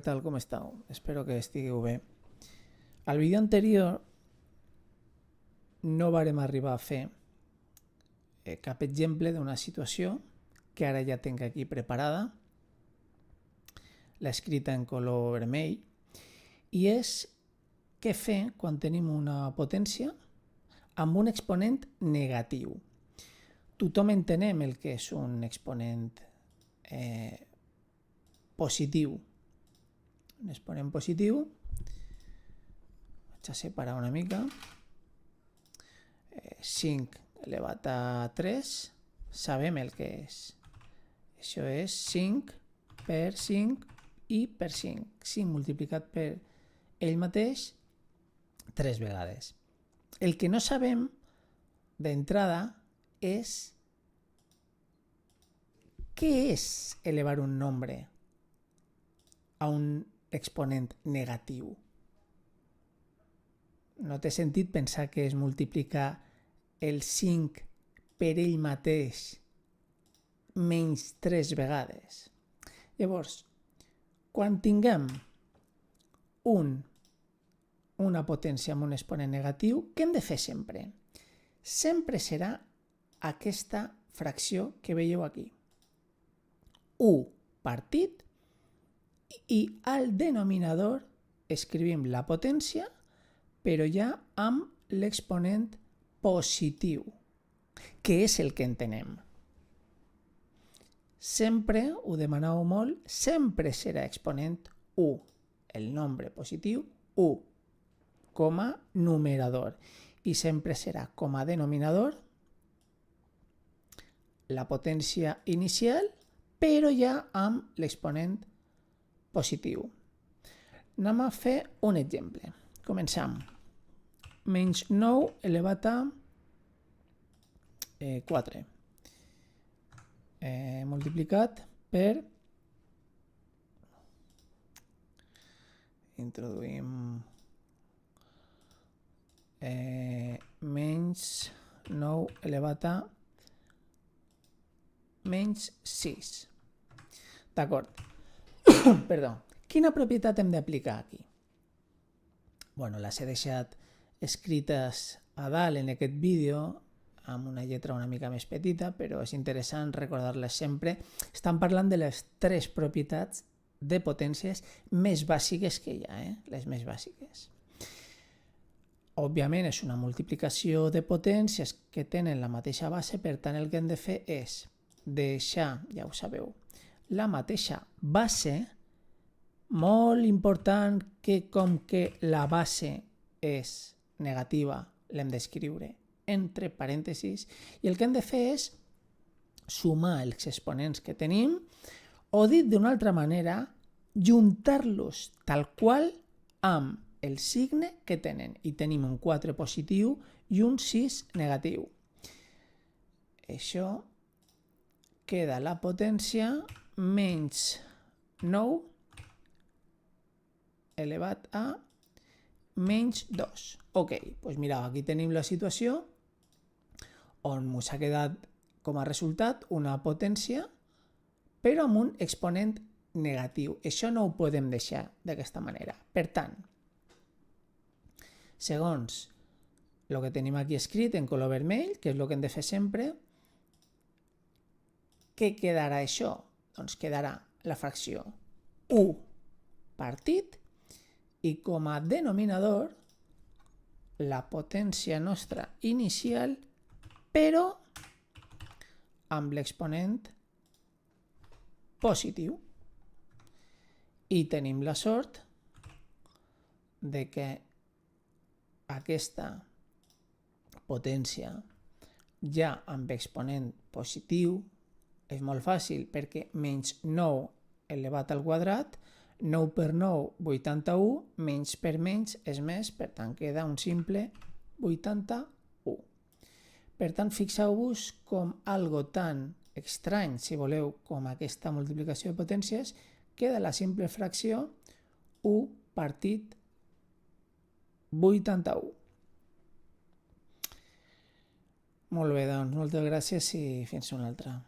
tal, com esteu? Espero que estigueu bé. Al vídeo anterior no vàrem arribar a fer cap exemple d'una situació que ara ja tinc aquí preparada. L'he escrita en color vermell i és què fer quan tenim una potència amb un exponent negatiu. Tothom entenem el que és un exponent positiu. Un exponent positiu, vaig a separar una mica, 5 elevat a 3, sabem el que és. Això és 5 per 5 i per 5. 5 multiplicat per ell mateix 3 vegades. El que no sabem d'entrada és què és elevar un nombre a un exponent negatiu. No té sentit pensar que és multiplicar el 5 per ell mateix menys 3 vegades. Llavors, quan tinguem una potència amb un exponent negatiu, què hem de fer sempre? Sempre serà aquesta fracció que veieu aquí. 1 partit i al denominador escrivim la potència, però ja amb l'exponent positiu, que és el que entenem. Sempre, ho demanàveu molt, sempre serà exponent 1, el nombre positiu 1, com a numerador. I sempre serà com a denominador la potència inicial, però ja amb l'exponent positiu. Anem a fer un exemple. Comencem. Menys 9 elevat a 4. Multiplicat per... Introduïm... menys 9 elevat a menys 6. D'acord. Perdó. Quina propietat hem d'aplicar aquí? Bueno, les he deixat escrites a dalt en aquest vídeo amb una lletra una mica més petita, però és interessant recordar-les sempre. Estan parlant de les 3 propietats de potències més bàsiques que hi ha, les més bàsiques. Òbviament és una multiplicació de potències que tenen la mateixa base, per tant el que hem de fer és deixar, ja ho sabeu, la mateixa base, molt important que com que la base és negativa l'hem d'escriure entre parèntesis i el que hem de fer és sumar els exponents que tenim o dit d'una altra manera, juntar-los tal qual amb el signe que tenen i tenim un 4 positiu i un 6 negatiu. Això queda la potència menys 9 elevat a menys 2. Ok, doncs mireu, aquí tenim la situació on ens ha quedat com a resultat una potència però amb un exponent negatiu. Això no ho podem deixar d'aquesta manera. Per tant, segons el que tenim aquí escrit en color vermell, que és el que hem de fer sempre, què quedarà això? Doncs quedarà la fracció 1 partit i com a denominador la potència nostra inicial, però amb l'exponent positiu. I tenim la sort de que aquesta potència ja amb exponent positiu és molt fàcil perquè menys 9 elevat al quadrat, 9 per 9, 81, menys per menys és més, per tant queda un simple 81. Per tant, fixeu-vos com algo tan estrany, si voleu, com aquesta multiplicació de potències, queda la simple fracció 1 partit 81. Molt bé, doncs moltes gràcies i fins una altra.